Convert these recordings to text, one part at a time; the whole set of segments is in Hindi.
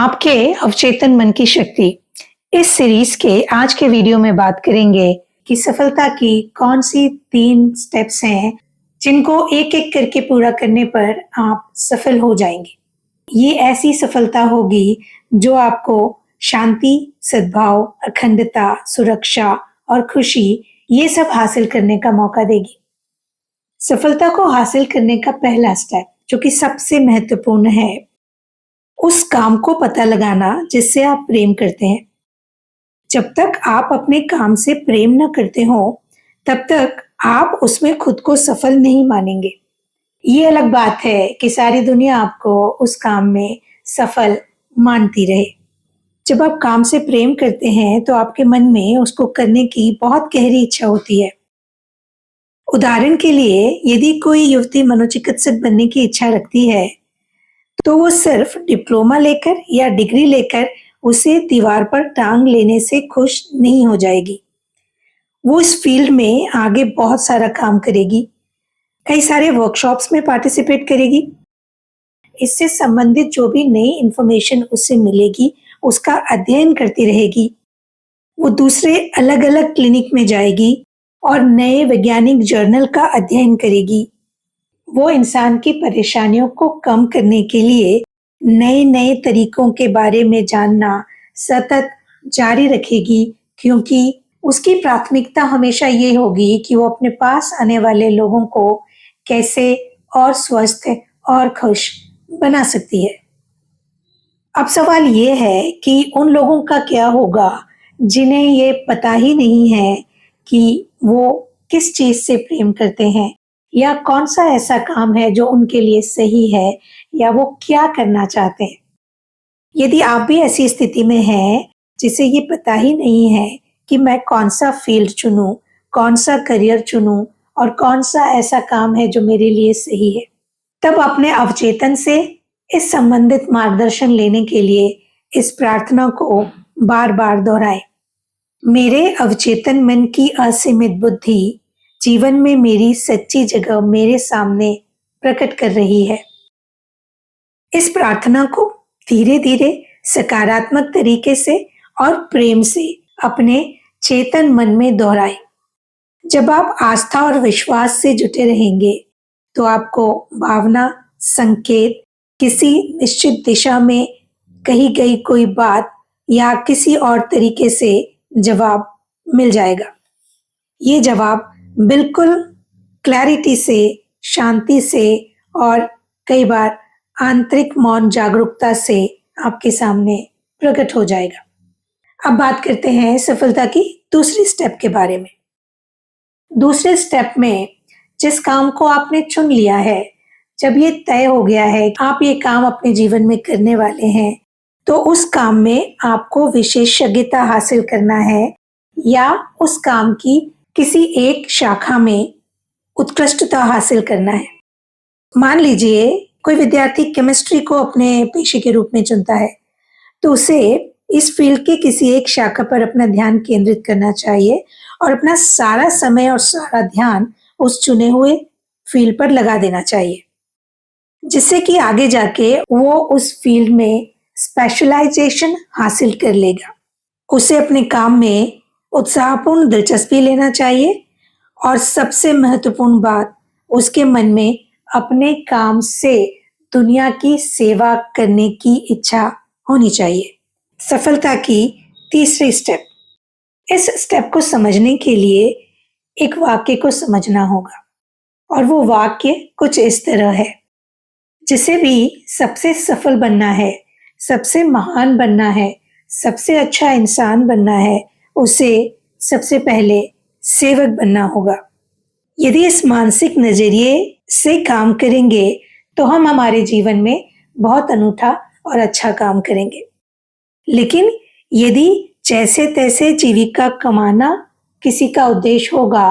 आपके अवचेतन मन की शक्ति। इस सीरीज के आज के वीडियो में बात करेंगे कि सफलता की कौन सी 3 स्टेप्स हैं जिनको एक एक करके पूरा करने पर आप सफल हो जाएंगे। ये ऐसी सफलता होगी जो आपको शांति, सद्भाव, अखंडता, सुरक्षा और खुशी ये सब हासिल करने का मौका देगी। सफलता को हासिल करने का पहला स्टेप जो कि सबसे महत्वपूर्ण है, उस काम को पता लगाना जिससे आप प्रेम करते हैं। जब तक आप अपने काम से प्रेम न करते हो तब तक आप उसमें खुद को सफल नहीं मानेंगे। ये अलग बात है कि सारी दुनिया आपको उस काम में सफल मानती रहे। जब आप काम से प्रेम करते हैं तो आपके मन में उसको करने की बहुत गहरी इच्छा होती है। उदाहरण के लिए, यदि कोई युवती मनोचिकित्सक बनने की इच्छा रखती है तो वो सिर्फ डिप्लोमा लेकर या डिग्री लेकर उसे दीवार पर टांग लेने से खुश नहीं हो जाएगी। वो इस फील्ड में आगे बहुत सारा काम करेगी, कई सारे वर्कशॉप्स में पार्टिसिपेट करेगी। इससे संबंधित जो भी नई इंफॉर्मेशन उससे मिलेगी उसका अध्ययन करती रहेगी। वो दूसरे अलग अलग क्लिनिक में जाएगी और नए वैज्ञानिक जर्नल का अध्ययन करेगी। वो इंसान की परेशानियों को कम करने के लिए नए नए तरीकों के बारे में जानना सतत जारी रखेगी, क्योंकि उसकी प्राथमिकता हमेशा ये होगी कि वो अपने पास आने वाले लोगों को कैसे और स्वस्थ और खुश बना सकती है। अब सवाल ये है कि उन लोगों का क्या होगा जिन्हें ये पता ही नहीं है कि वो किस चीज से प्रेम करते हैं या कौन सा ऐसा काम है जो उनके लिए सही है या वो क्या करना चाहते हैं। यदि आप भी ऐसी स्थिति में हैं जिसे ये पता ही नहीं है कि मैं कौन सा फील्ड चुनूं, कौन सा करियर चुनूं और कौन सा ऐसा काम है जो मेरे लिए सही है, तब अपने अवचेतन से इस संबंधित मार्गदर्शन लेने के लिए इस प्रार्थना को बार बार दोहराएं। मेरे अवचेतन मन की असीमित बुद्धि जीवन में मेरी सच्ची जगह मेरे सामने प्रकट कर रही है। इस प्रार्थना को धीरे धीरे सकारात्मक तरीके से और प्रेम से अपने चेतन मन में दोहराएं। जब आप आस्था और विश्वास से जुटे रहेंगे तो आपको भावना, संकेत, किसी निश्चित दिशा में कही गई कोई बात या किसी और तरीके से जवाब मिल जाएगा। ये जवाब बिल्कुल क्लैरिटी से, शांति से और कई बार आंतरिक मौन जागरूकता से आपके सामने प्रकट हो जाएगा। अब बात करते हैं सफलता की दूसरी स्टेप के बारे में। दूसरे स्टेप में जिस काम को आपने चुन लिया है, जब ये तय हो गया है आप ये काम अपने जीवन में करने वाले हैं, तो उस काम में आपको विशेषज्ञता हासिल करना है या उस काम की किसी एक शाखा में उत्कृष्टता हासिल करना है। मान लीजिए कोई विद्यार्थी केमिस्ट्री को अपने पेशे के रूप में चुनता है, तो उसे इस फील्ड के किसी एक शाखा पर अपना ध्यान केंद्रित करना चाहिए और अपना सारा समय और सारा ध्यान उस चुने हुए फील्ड पर लगा देना चाहिए, जिससे कि आगे जाके वो उस फील्ड में स्पेशलाइजेशन हासिल कर लेगा। उसे अपने काम में उत्साहपूर्ण दिलचस्पी लेना चाहिए और सबसे महत्वपूर्ण बात, उसके मन में अपने काम से दुनिया की सेवा करने की इच्छा होनी चाहिए। सफलता की तीसरी स्टेप। इस स्टेप को समझने के लिए एक वाक्य को समझना होगा और वो वाक्य कुछ इस तरह है। जिसे भी सबसे सफल बनना है, सबसे महान बनना है, सबसे अच्छा इंसान बनना है, उसे सबसे पहले सेवक बनना होगा। यदि इस मानसिक नजरिए से काम करेंगे तो हम हमारे जीवन में बहुत अनूठा और अच्छा काम करेंगे। लेकिन यदि जैसे तैसे जीविका कमाना किसी का उद्देश्य होगा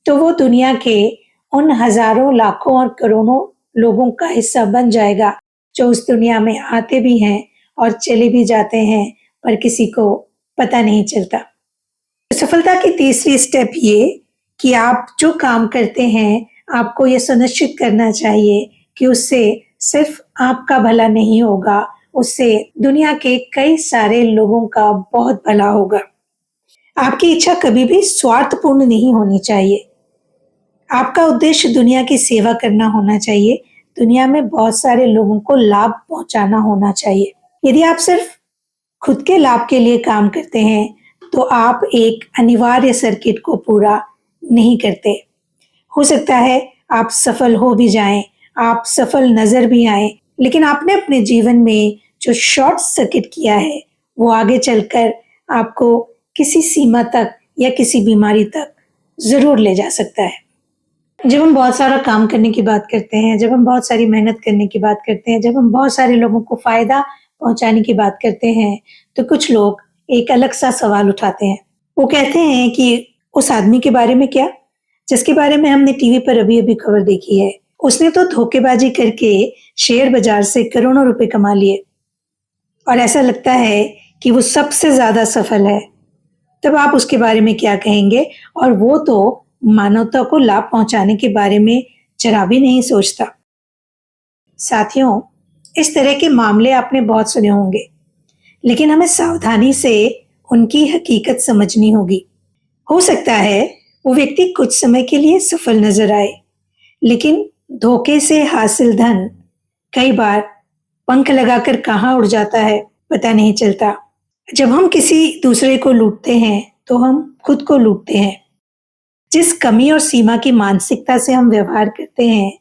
तो वो दुनिया के उन हजारों, लाखों और करोड़ों लोगों का हिस्सा बन जाएगा जो उस दुनिया में आते भी हैं और चले भी जाते हैं, पर किसी को पता नहीं चलता। सफलता की तीसरी स्टेप ये कि आप जो काम करते हैं आपको ये सुनिश्चित करना चाहिए कि उससे सिर्फ आपका भला नहीं होगा, उससे दुनिया के कई सारे लोगों का बहुत भला होगा। आपकी इच्छा कभी भी स्वार्थपूर्ण नहीं होनी चाहिए। आपका उद्देश्य दुनिया की सेवा करना होना चाहिए। दुनिया में बहुत सारे लोगों को लाभ पहुंचाना होना चाहिए। यदि आप सिर्फ खुद के लाभ के लिए काम करते हैं तो आप एक अनिवार्य सर्किट को पूरा नहीं करते। हो सकता है आप सफल हो भी जाएं, आप सफल नजर भी आए, लेकिन आपने अपने जीवन में जो शॉर्ट सर्किट किया है वो आगे चलकर आपको किसी सीमा तक या किसी बीमारी तक जरूर ले जा सकता है। जब हम बहुत सारा काम करने की बात करते हैं, जब हम बहुत सारी मेहनत करने की बात करते हैं, जब हम बहुत सारे लोगों को फायदा पहुंचाने की बात करते हैं, तो कुछ लोग एक अलग सा सवाल उठाते हैं। वो कहते हैं कि उस आदमी के बारे में क्या, जिसके बारे में हमने टीवी पर अभी-अभी खबर देखी है। उसने तो धोखेबाजी करके शेयर बाजार से करोड़ों रुपए कमा लिए और ऐसा लगता है कि वो सबसे ज्यादा सफल है। तब आप उसके बारे में क्या कहेंगे? और वो तो मानवता को लाभ पहुंचाने के बारे में जरा भी नहीं सोचता। साथियों, इस तरह के मामले आपने बहुत सुने होंगे, लेकिन हमें सावधानी से उनकी हकीकत समझनी होगी। हो सकता है वो व्यक्ति कुछ समय के लिए सफल नजर आए, लेकिन धोखे से हासिल धन कई बार पंख लगाकर कहाँ उड़ जाता है पता नहीं चलता। जब हम किसी दूसरे को लूटते हैं तो हम खुद को लूटते हैं। जिस कमी और सीमा की मानसिकता से हम व्यवहार करते हैं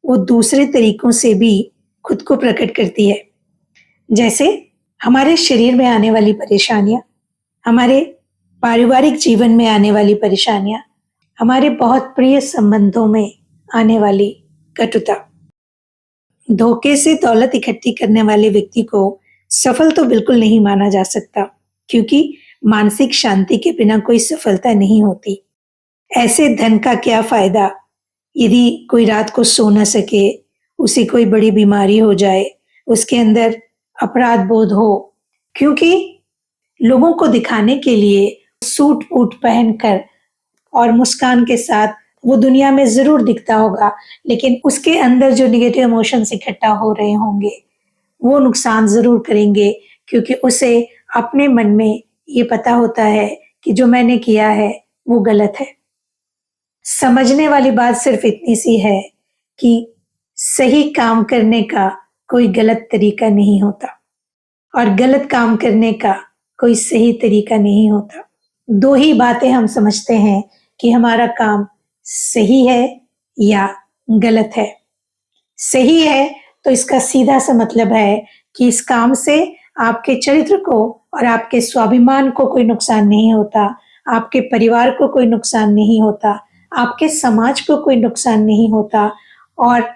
वो दूसरे तरीकों से भी खुद को प्रकट करती है। जैसे हमारे शरीर में आने वाली परेशानियां, हमारे पारिवारिक जीवन में आने वाली परेशानियां, हमारे बहुत प्रिय संबंधों में आने वाली कटुता। धोखे से दौलत इकट्ठी करने वाले व्यक्ति को सफल तो बिल्कुल नहीं माना जा सकता, क्योंकि मानसिक शांति के बिना कोई सफलता नहीं होती। ऐसे धन का क्या फायदा यदि कोई रात को सो न सके, उसे कोई बड़ी बीमारी हो जाए, उसके अंदर अपराध बोध हो, क्योंकि लोगों को दिखाने के लिए सूट बूट पहनकर और मुस्कान के साथ वो दुनिया में जरूर दिखता होगा, लेकिन उसके अंदर जो निगेटिव इमोशंस इकट्ठा हो रहे होंगे वो नुकसान जरूर करेंगे, क्योंकि उसे अपने मन में ये पता होता है कि जो मैंने किया है वो गलत है। समझने वाली बात सिर्फ इतनी सी है कि सही काम करने का कोई गलत तरीका नहीं होता और गलत काम करने का कोई सही तरीका नहीं होता। दो ही बातें हम समझते हैं कि हमारा काम सही है या गलत है। सही है तो इसका सीधा सा मतलब है कि इस काम से आपके चरित्र को और आपके स्वाभिमान को कोई नुकसान नहीं होता, आपके परिवार को कोई नुकसान नहीं होता, आपके समाज को कोई नुकसान नहीं होता और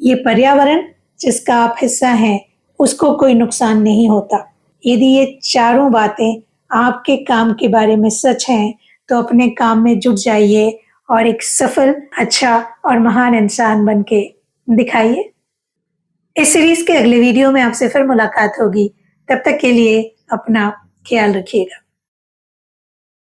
ये पर्यावरण जिसका आप हिस्सा हैं उसको कोई नुकसान नहीं होता। यदि ये चारों बातें आपके काम के बारे में सच हैं तो अपने काम में जुट जाइए और एक सफल, अच्छा और महान इंसान बनके दिखाइए। इस सीरीज के अगले वीडियो में आपसे फिर मुलाकात होगी। तब तक के लिए अपना ख्याल रखिएगा।